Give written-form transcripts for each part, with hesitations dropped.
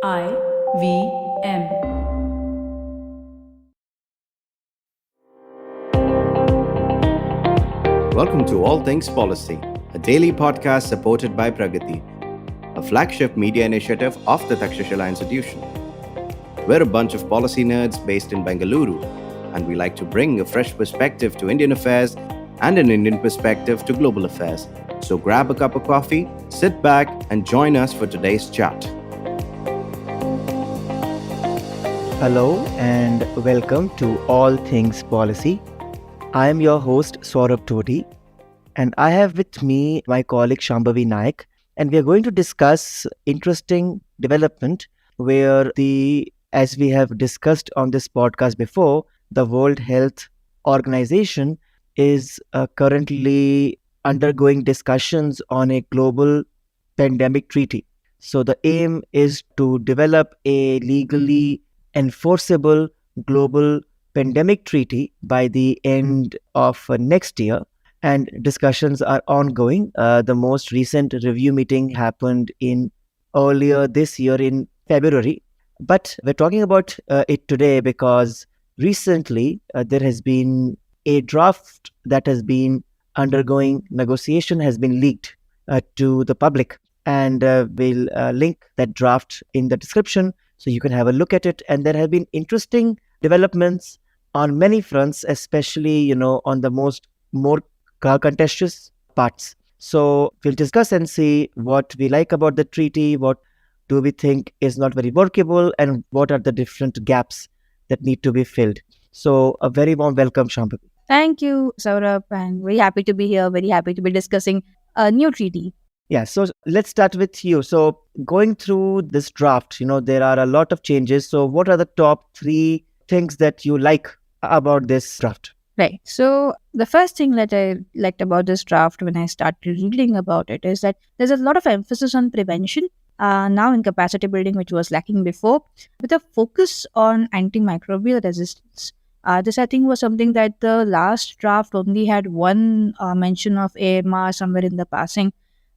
IVM. Welcome to All Things Policy, a daily podcast supported by Pragati, a flagship media initiative of the Takshashila Institution. We're a bunch of policy nerds based in Bengaluru, and we like to bring a fresh perspective to Indian affairs and an Indian perspective to global affairs. So grab a cup of coffee, sit back, and join us for today's chat. Hello and welcome to All Things Policy. I am your host Saurabh Todi, and I have with me my colleague Shambhavi Naik, and we are going to discuss interesting development where as we have discussed on this podcast before, the World Health Organization is currently undergoing discussions on a global pandemic treaty. So the aim is to develop a legally enforceable global pandemic treaty by the end of next year, and discussions are ongoing. The most recent review meeting happened earlier this year in February, but we're talking about it today because recently there has been a draft that has been undergoing negotiation has been leaked to the public, and we'll link that draft in the description so you can have a look at it. And there have been interesting developments on many fronts, especially on the more contentious parts. So we'll discuss and see what we like about the treaty, what do we think is not very workable, and what are the different gaps that need to be filled. So a very warm welcome, Shambhavi. Thank you, Saurabh. I'm very happy to be here, very happy to be discussing a new treaty. Yeah, so let's start with you. So going through this draft, there are a lot of changes. So what are the top 3 things that you like about this draft? Right. So the first thing that I liked about this draft when I started reading about it is that there's a lot of emphasis on prevention now in capacity building, which was lacking before, with a focus on antimicrobial resistance. This, I think, was something that the last draft only had one mention of AMR somewhere in the passing.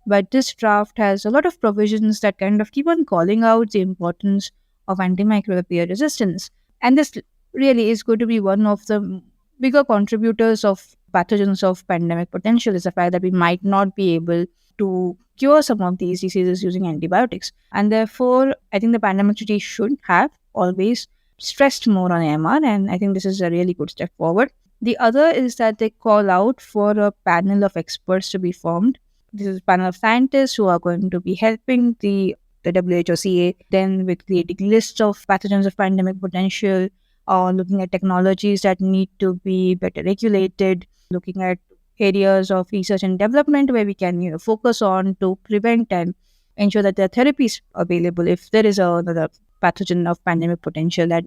But this draft has a lot of provisions that kind of keep on calling out the importance of antimicrobial resistance. And this really is going to be one of the bigger contributors of pathogens of pandemic potential, is the fact that we might not be able to cure some of these diseases using antibiotics. And therefore, I think the pandemic treaty should have always stressed more on AMR, and I think this is a really good step forward. The other is that they call out for a panel of experts to be formed. This is a panel of scientists who are going to be helping the WHO then with creating lists of pathogens of pandemic potential, or looking at technologies that need to be better regulated, looking at areas of research and development where we can focus on to prevent and ensure that there are therapies available if there is another pathogen of pandemic potential that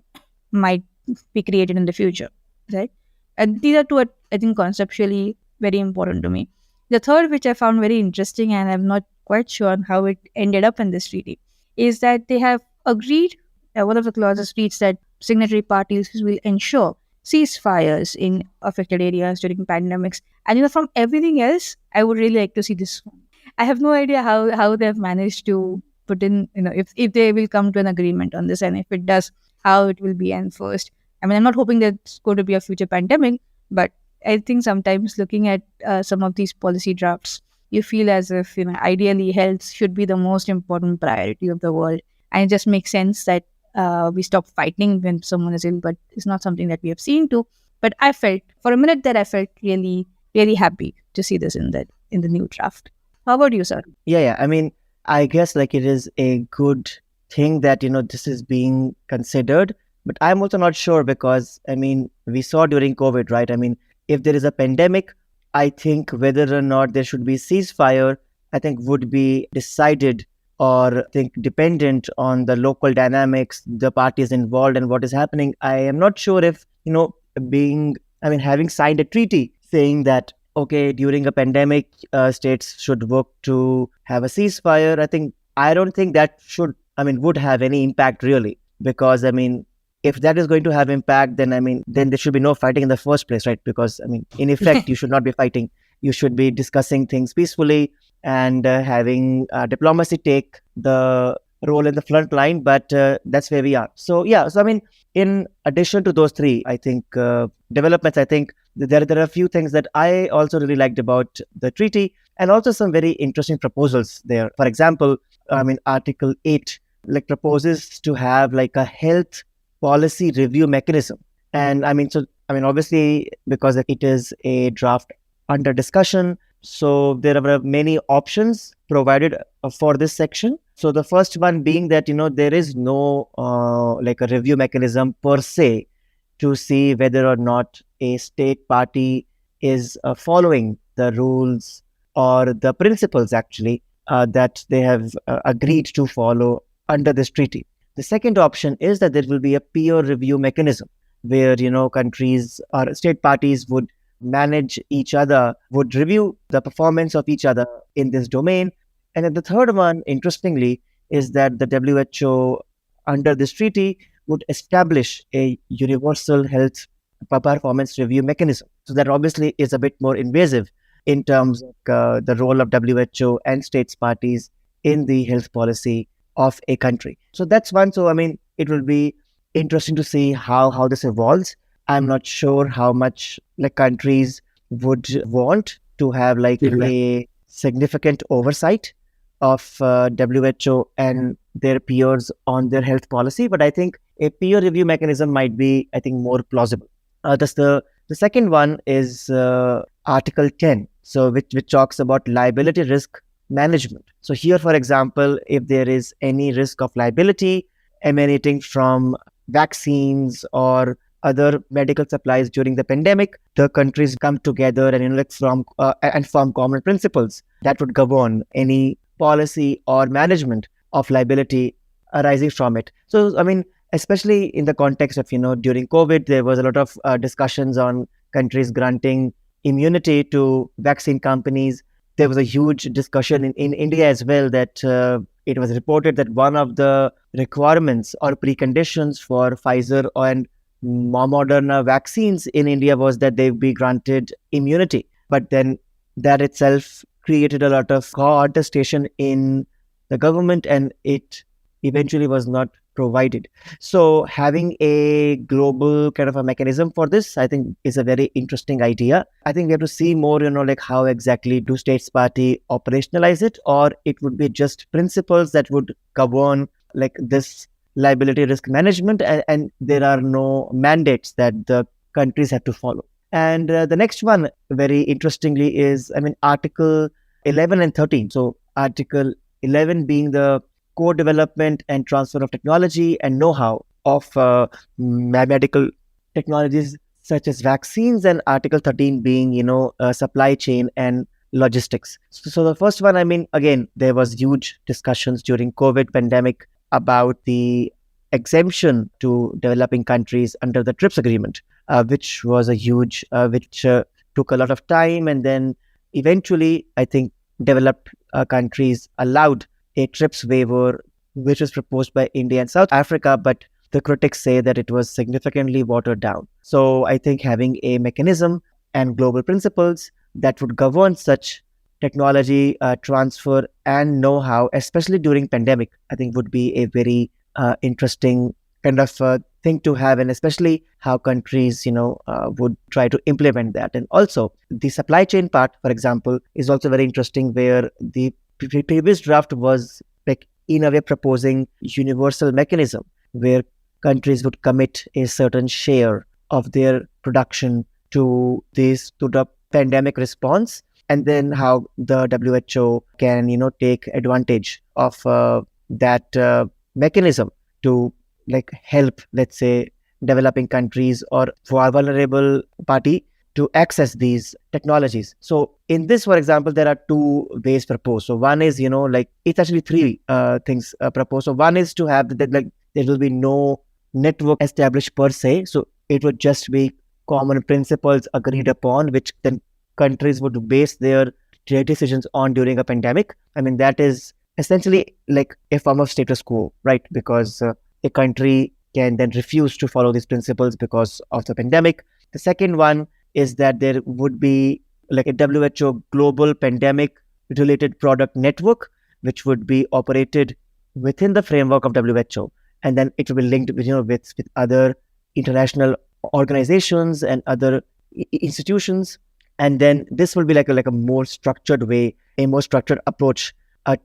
might be created in the future, right? And these are 2, I think, conceptually very important to me. The third, which I found very interesting, and I'm not quite sure how it ended up in this treaty, is that they have agreed, one of the clauses reads that signatory parties will ensure ceasefires in affected areas during pandemics. And from everything else, I would really like to see this one. I have no idea how they've managed to put in, if they will come to an agreement on this, and if it does, how it will be enforced. I mean, I'm not hoping that it's going to be a future pandemic, but I think sometimes looking at some of these policy drafts, you feel as if, ideally health should be the most important priority of the world. And it just makes sense that we stop fighting when someone is ill, but it's not something that we have seen to. But I felt, for a minute there, I felt really, really happy to see this in the new draft. How about you, sir? Yeah. I mean, I guess it is a good thing that, this is being considered, but I'm also not sure because, we saw during COVID, right? If there is a pandemic, I think whether or not there should be ceasefire, I think would be decided or dependent on the local dynamics, the parties involved and what is happening. I am not sure if, having signed a treaty saying that, okay, during a pandemic, states should work to have a ceasefire. I don't think that would have any impact really, because if that is going to have impact, then there should be no fighting in the first place, right? Because in effect, you should not be fighting. You should be discussing things peacefully and having diplomacy take the role in the front line, but that's where we are. So yeah, so I mean, in addition to those three, I think developments, I think there are a few things that I also really liked about the treaty, and also some very interesting proposals there. For example, I mean, Article 8 like proposes to have like a health policy review mechanism. And I mean, so I mean, obviously, because it is a draft under discussion, so there are many options provided for this section. So the first one being that, there is no like a review mechanism per se to see whether or not a state party is following the rules or the principles actually that they have agreed to follow under this treaty. The second option is that there will be a peer review mechanism where, countries or state parties would manage each other, would review the performance of each other in this domain. And then the third one, interestingly, is that the WHO under this treaty would establish a universal health performance review mechanism. So that obviously is a bit more invasive in terms of the role of WHO and states parties in the health policy of a country. So that's one. So I mean, it will be interesting to see how this evolves. I'm not sure how much like countries would want to have like a significant oversight of WHO and their peers on their health policy, but I think a peer review mechanism might be, I think, more plausible. Thus the second one is Article 10, so which talks about liability risk management. So here, for example, if there is any risk of liability emanating from vaccines or other medical supplies during the pandemic, the countries come together and form common principles that would govern any policy or management of liability arising from it. So, I mean, especially in the context of, during COVID, there was a lot of discussions on countries granting immunity to vaccine companies. There was a huge discussion in India as well that it was reported that one of the requirements or preconditions for Pfizer and Moderna vaccines in India was that they be granted immunity. But then that itself created a lot of contestation in the government, and it eventually was not provided. So having a global kind of a mechanism for this, I think, is a very interesting idea. I think we have to see more, like how exactly do states party operationalize it, or it would be just principles that would govern like this liability risk management, and there are no mandates that the countries have to follow. And the next one, very interestingly, is, I mean, Article 11 and 13. So Article 11 being the co-development and transfer of technology and know-how of medical technologies such as vaccines, and Article 13 being, supply chain and logistics. So the first one, I mean, again, there was huge discussions during COVID pandemic about the exemption to developing countries under the TRIPS agreement, which was a huge, which took a lot of time. And then eventually, I think, developed countries allowed a TRIPS waiver, which was proposed by India and South Africa, but the critics say that it was significantly watered down. So I think having a mechanism and global principles that would govern such technology transfer and know-how, especially during pandemic, I think would be a very interesting kind of thing to have, and especially how countries, would try to implement that. And also the supply chain part, for example, is also very interesting, where the previous draft was like in a way proposing universal mechanism where countries would commit a certain share of their production to the pandemic response, and then how the WHO can, take advantage of that mechanism to like help, let's say, developing countries or vulnerable party to access these technologies. So in this, for example, there are two ways proposed. So one is, like it's actually three things proposed. So one is to have that like there will be no network established per se. So it would just be common principles agreed upon, which then countries would base their trade decisions on during a pandemic. I mean, that is essentially like a form of status quo, right? Because a country can then refuse to follow these principles because of the pandemic. The second one is that there would be like a WHO global pandemic related product network, which would be operated within the framework of WHO, and then it will be linked with with other international organizations and other institutions, and then this will be like a more structured way, a more structured approach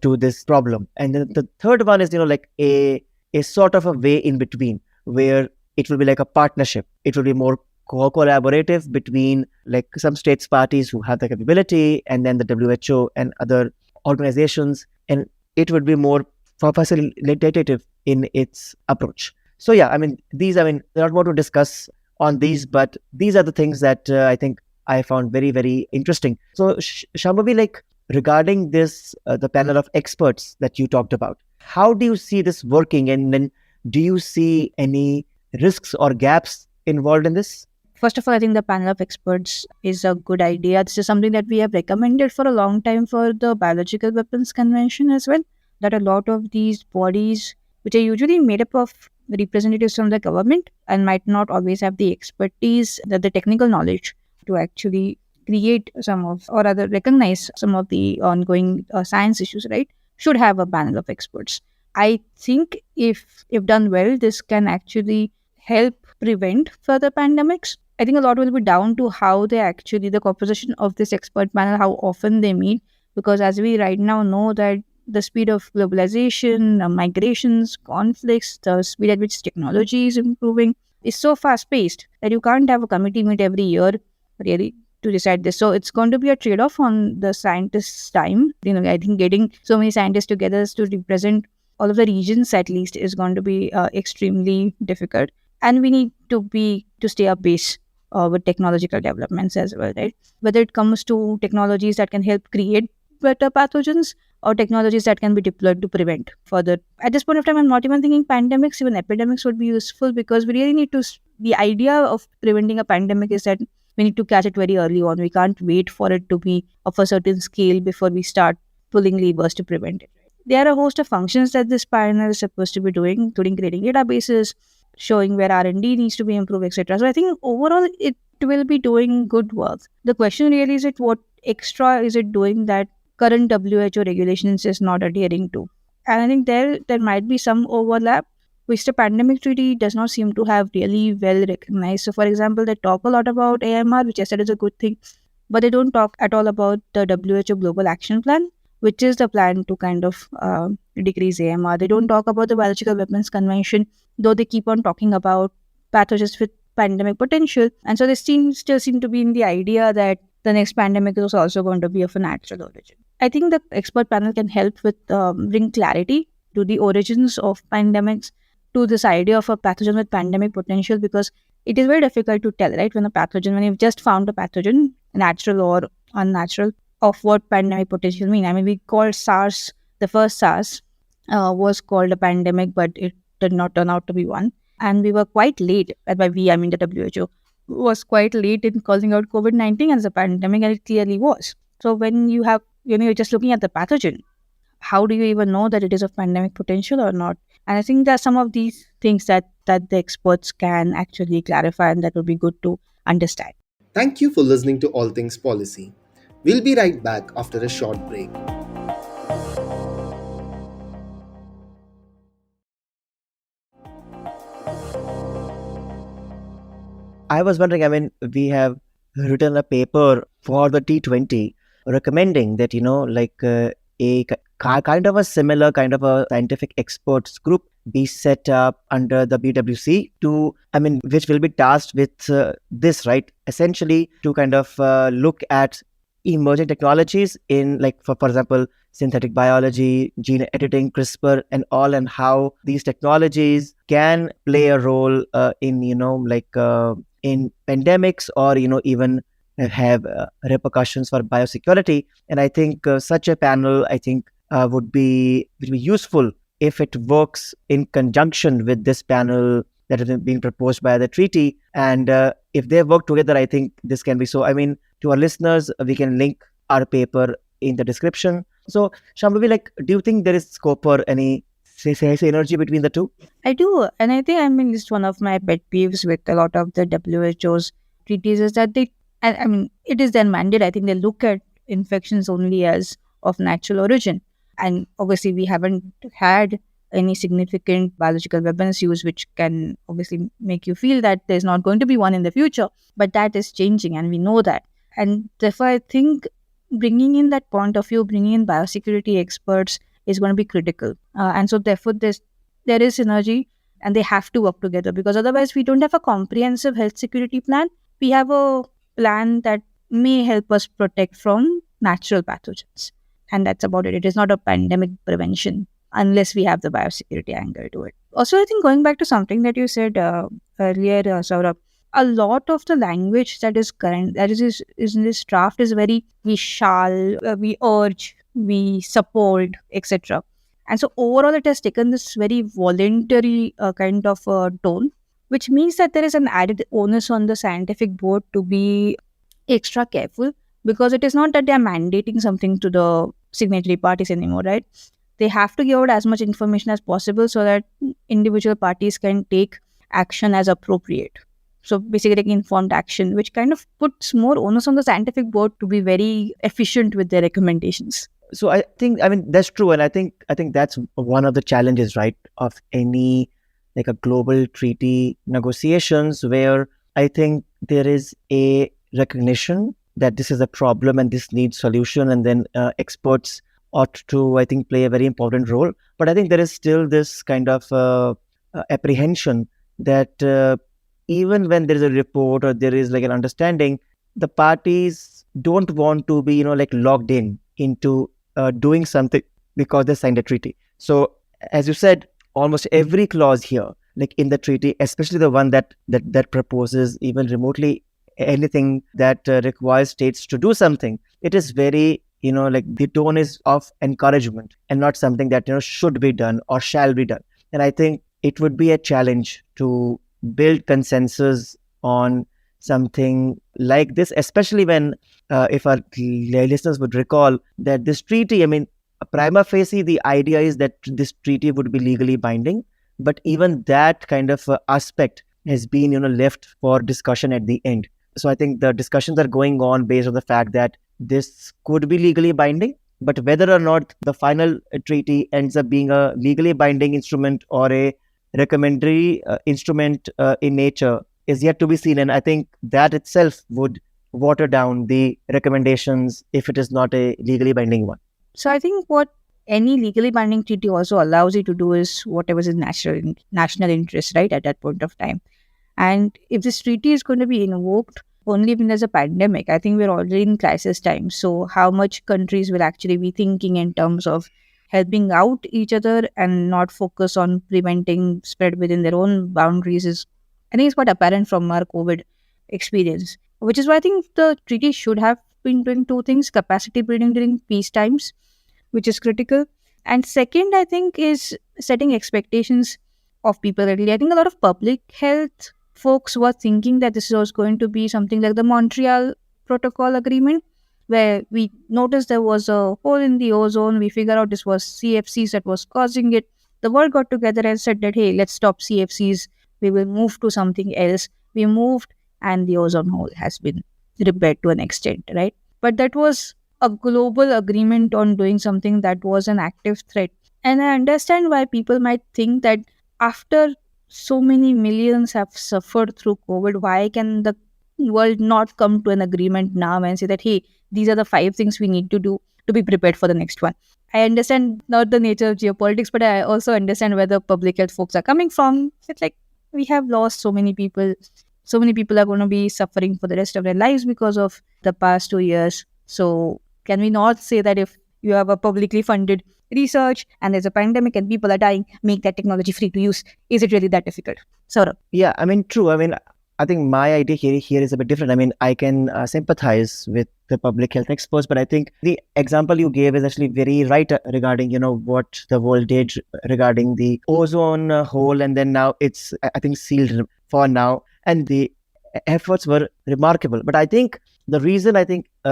to this problem. And then the third one is like a sort of a way in between, where it will be like a partnership. It will be more collaborative between like some states parties who have the capability, and then the WHO and other organizations, and it would be more facilitative in its approach. So yeah, there are not more to discuss on these, but these are the things that I think I found very, very interesting. So Shambhavi, like regarding this, the panel of experts that you talked about, how do you see this working, and then do you see any risks or gaps involved in this? First of all, I think the panel of experts is a good idea. This is something that we have recommended for a long time for the Biological Weapons Convention as well. That a lot of these bodies, which are usually made up of representatives from the government and might not always have the expertise, the technical knowledge to actually create some of, or rather recognize some of the ongoing science issues, right, should have a panel of experts. I think if done well, this can actually help prevent further pandemics. I think a lot will be down to how they actually, the composition of this expert panel, how often they meet, because as we right now know that the speed of globalization, migrations, conflicts, the speed at which technology is improving is so fast paced that you can't have a committee meet every year really to decide this. So it's going to be a trade off on the scientists' time. I think getting so many scientists together to represent all of the regions at least is going to be extremely difficult. And we need to stay up base with technological developments as well, right? Whether it comes to technologies that can help create better pathogens or technologies that can be deployed to prevent further. At this point of time, I'm not even thinking pandemics, even epidemics would be useful, because we really need to, the idea of preventing a pandemic is that we need to catch it very early on. We can't wait for it to be of a certain scale before we start pulling levers to prevent it. There are a host of functions that this panel is supposed to be doing, including creating databases, showing where R&D needs to be improved, etc. So I think overall it will be doing good work. The question really is, what extra is it doing that current WHO regulations is not adhering to? And I think there might be some overlap, which the pandemic treaty does not seem to have really well recognized. So for example, they talk a lot about AMR, which I said is a good thing, but they don't talk at all about the WHO Global Action Plan, which is the plan to kind of decrease AMR. They don't talk about the Biological Weapons Convention, though they keep on talking about pathogens with pandemic potential. And so they still seem to be in the idea that the next pandemic is also going to be of a natural origin. I think the expert panel can help with bring clarity to the origins of pandemics, to this idea of a pathogen with pandemic potential, because it is very difficult to tell, right? When you've just found a pathogen, natural or unnatural, of what pandemic potential mean. I mean, we called SARS, the first SARS was called a pandemic, but it did not turn out to be one. And we were quite late, and by we, I mean the WHO, was quite late in calling out COVID-19 as a pandemic, and it clearly was. So when you're just looking at the pathogen, how do you even know that it is of pandemic potential or not? And I think there are some of these things that the experts can actually clarify, and that would be good to understand. Thank you for listening to All Things Policy. We'll be right back after a short break. I was wondering, we have written a paper for the T20 recommending that, a kind of a similar kind of a scientific experts group be set up under the BWC which will be tasked with this, right? Essentially to kind of look at emerging technologies in, like, for example, synthetic biology, gene editing, CRISPR and all, and how these technologies can play a role in in pandemics, or even have repercussions for biosecurity. And I think such a panel, would be useful if it works in conjunction with this panel that is being proposed by the treaty. And if they work together, I think this can be so. To our listeners, we can link our paper in the description. So Shambhavi, do you think there is scope for any synergy between the two? I do. And I think, it's one of my pet peeves with a lot of the WHO's treaties is that it is their mandate. I think they look at infections only as of natural origin. And obviously we haven't had any significant biological weapons use, which can obviously make you feel that there's not going to be one in the future. But that is changing, and we know that. And therefore, I think bringing in that point of view, bringing in biosecurity experts is going to be critical. And so, therefore, there is synergy, and they have to work together, because otherwise, we don't have a comprehensive health security plan. We have a plan that may help us protect from natural pathogens. And that's about it. It is not a pandemic prevention unless we have the biosecurity angle to it. Also, I think going back to something that you said earlier, Saurabh, a lot of the language that is current, that is in this draft, is very we shall, we urge, we support, etc. And so overall, it has taken this very voluntary kind of tone, which means that there is an added onus on the scientific board to be extra careful, because it is not that they are mandating something to the signatory parties anymore, right? They have to give out as much information as possible so that individual parties can take action as appropriate. So basically, like informed action, which kind of puts more onus on the scientific board to be very efficient with their recommendations. So I think, I mean, that's true. And I think that's one of the challenges, right, of any like a global treaty negotiations, where I think there is a recognition that this is a problem and this needs solution. And then experts ought to, I think, play a very important role. But I think there is still this kind of apprehension that even when there is a report or there is like an understanding, the parties don't want to be, like locked into doing something because they signed a treaty. So, as you said, almost every clause here, like in the treaty, especially the one that proposes even remotely anything that requires states to do something, it is very, like the tone is of encouragement and not something that should be done or shall be done. And I think it would be a challenge to build consensus on something like this, especially when, if our listeners would recall that this treaty, I mean, prima facie, the idea is that this treaty would be legally binding, but even that kind of aspect has been, left for discussion at the end. So I think the discussions are going on based on the fact that this could be legally binding, but whether or not the final treaty ends up being a legally binding instrument or a recommendatory instrument in nature is yet to be seen. And I think that itself would water down the recommendations if it is not a legally binding one. So I think what any legally binding treaty also allows you to do is whatever is in national interest, right, at that point of time. And if this treaty is going to be invoked only when there's a pandemic, I think we're already in crisis times. So how much countries will actually be thinking in terms of helping out each other and not focus on preventing spread within their own boundaries is, I think, it's quite apparent from our COVID experience. Which is why I think the treaty should have been doing two things: capacity building during peace times, which is critical. And second, I think, is setting expectations of people early. I think a lot of public health folks were thinking that this was going to be something like the Montreal Protocol Agreement, where we noticed there was a hole in the ozone. We figured out this was CFCs that was causing it. The world got together and said that, hey, let's stop CFCs. We will move to something else. We moved, and the ozone hole has been repaired to an extent, right? But that was a global agreement on doing something that was an active threat. And I understand why people might think that after so many millions have suffered through COVID, why can the world not come to an agreement now and say that, hey, these are the 5 things we need to do to be prepared for the next one? I understand not the nature of geopolitics, but I also understand where the public health folks are coming from. It's like, we have lost so many people. So many people are going to be suffering for the rest of their lives because of the past 2 years. So can we not say that if you have a publicly funded research and there's a pandemic and people are dying, make that technology free to use? Is it really that difficult? Saurabh? Yeah, I mean, true. I mean, I think my idea here is a bit different. I mean, I can sympathize with the public health experts, but I think the example you gave is actually very right regarding, what the world did regarding the ozone hole. And then now it's, I think, sealed for now. And the efforts were remarkable. But I think the reason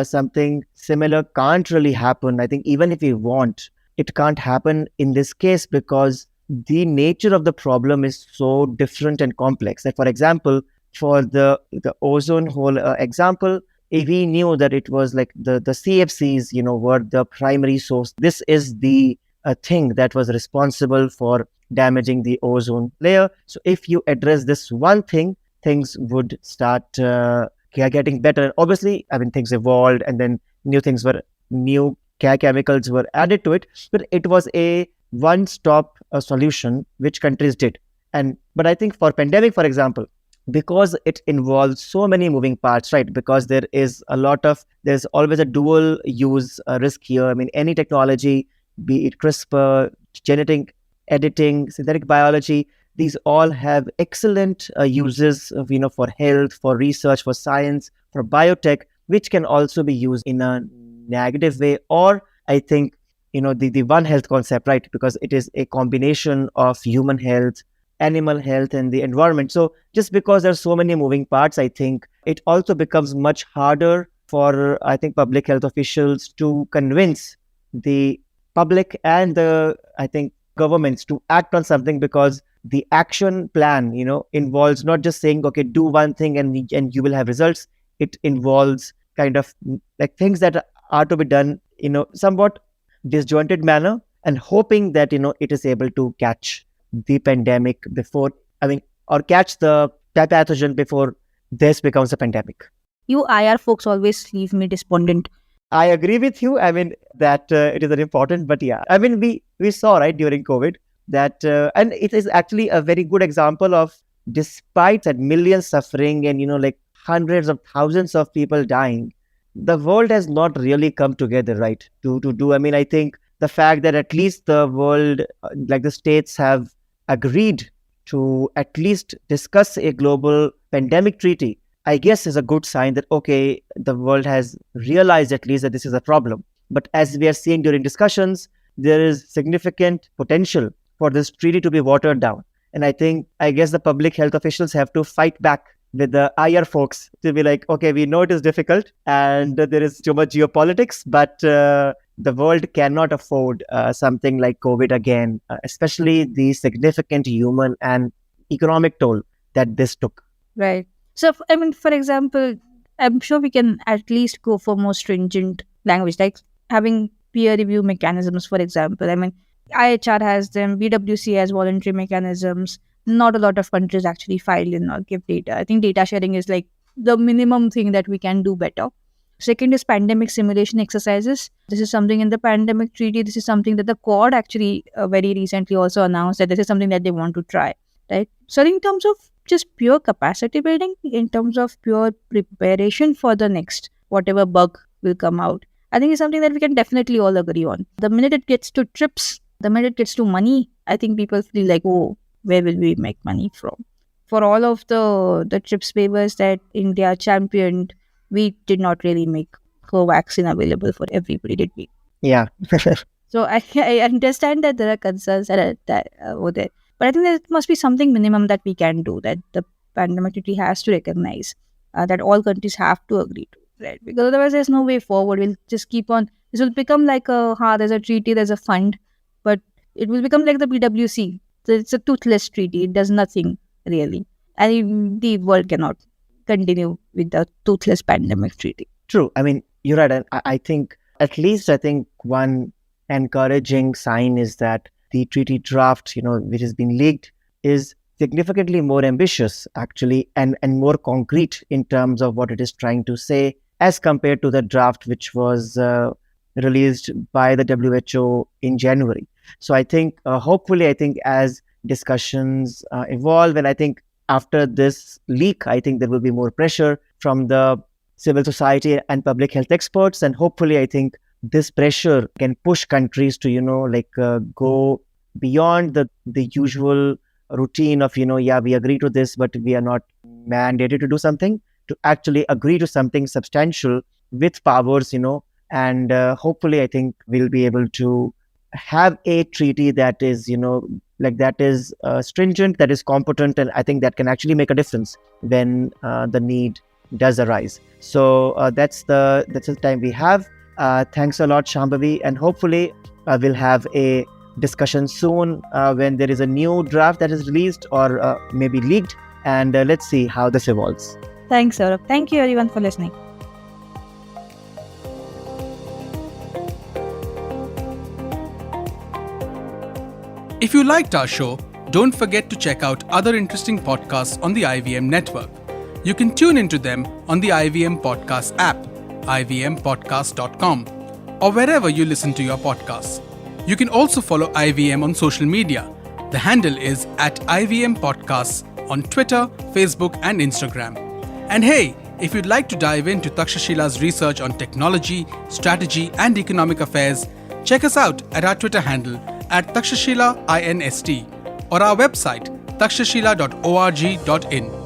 something similar can't really happen, I think even if we want, it can't happen in this case because the nature of the problem is so different and complex. Like, for example, for the ozone hole example, we knew that it was like the CFCs, were the primary source. This is the thing that was responsible for damaging the ozone layer. So if you address this one thing, things would start getting better. Obviously, I mean, things evolved, and then new chemicals were added to it, but it was a one-stop solution which countries did. And but I think for pandemic, for example, because it involves so many moving parts, right? Because there's always a dual use risk here. I mean, any technology, be it CRISPR, genetic editing, synthetic biology, these all have excellent uses of, for health, for research, for science, for biotech, which can also be used in a negative way. Or I think, the One Health concept, right? Because it is a combination of human health, animal health, and the environment. So just because there's so many moving parts, I think it also becomes much harder for, I think, public health officials to convince the public and I think, governments to act on something, because the action plan, involves not just saying, okay, do one thing and you will have results. It involves kind of like things that are to be done, somewhat disjointed manner, and hoping that, it is able to catch the pandemic before, or catch the pathogen before this becomes a pandemic. You IR folks always leave me despondent. I agree with you. I mean, that it is very important, but yeah, I mean, we saw, right, during COVID that, and it is actually a very good example of, despite that millions suffering and, like hundreds of thousands of people dying, the world has not really come together, right, to do. I mean, I think the fact that at least the world, like the states, have agreed to at least discuss a global pandemic treaty, I guess is a good sign that, okay, the world has realized at least that this is a problem. But as we are seeing during discussions, there is significant potential for this treaty to be watered down. And I guess the public health officials have to fight back with the IR folks to be like, okay, we know it is difficult and there is too much geopolitics, but the world cannot afford something like COVID again, especially the significant human and economic toll that this took. Right. So, I mean, for example, I'm sure we can at least go for more stringent language, like having peer review mechanisms, for example. I mean, IHR has them, BWC has voluntary mechanisms. Not a lot of countries actually file in or give data. I think data sharing is like the minimum thing that we can do better. Second is pandemic simulation exercises. This is something in the pandemic treaty. This is something that the Quad actually very recently also announced that this is something that they want to try, right? So in terms of just pure capacity building, in terms of pure preparation for the next whatever bug will come out, I think it's something that we can definitely all agree on. The minute it gets to trips, the minute it gets to money, I think people feel like, oh, where will we make money from? For all of the TRIPS waivers that India championed, we did not really make co-vaccine available for everybody, did we? Yeah. So I understand that there are concerns that over there. But I think there must be something minimum that we can do, that the pandemic treaty has to recognize, that all countries have to agree to, right? Because otherwise there's no way forward. We'll just keep on. This will become like there's a treaty, there's a fund, but it will become like the BWC. So it's a toothless treaty. It does nothing really. And the world cannot continue with the toothless pandemic treaty. True. I mean, you're right. And I think, at least I think one encouraging sign is that the treaty draft, which has been leaked, is significantly more ambitious, actually, and more concrete in terms of what it is trying to say, as compared to the draft which was released by the WHO in January. So I think, hopefully, I think as discussions evolve, and I think after this leak, I think there will be more pressure from the civil society and public health experts. And hopefully, I think this pressure can push countries to, go beyond the usual routine of, yeah, we agree to this, but we are not mandated to do something, to actually agree to something substantial with powers, and hopefully, I think we'll be able to have a treaty that is, that is stringent, that is competent, and I think that can actually make a difference when the need does arise. So that's the time we have. Thanks a lot, Shambhavi, and hopefully we'll have a discussion soon when there is a new draft that is released or maybe leaked, and let's see how this evolves. Thanks, Saurabh. Thank you everyone for listening. If you liked our show, don't forget to check out other interesting podcasts on the IVM network. You can tune into them on the IVM Podcast app, ivmpodcast.com, or wherever you listen to your podcasts. You can also follow IVM on social media. The handle is @IVM Podcasts on Twitter, Facebook, and Instagram. And hey, if you'd like to dive into Takshashila's research on technology, strategy, and economic affairs, check us out at our Twitter handle @TakshashilaInst or our website takshashila.org.in.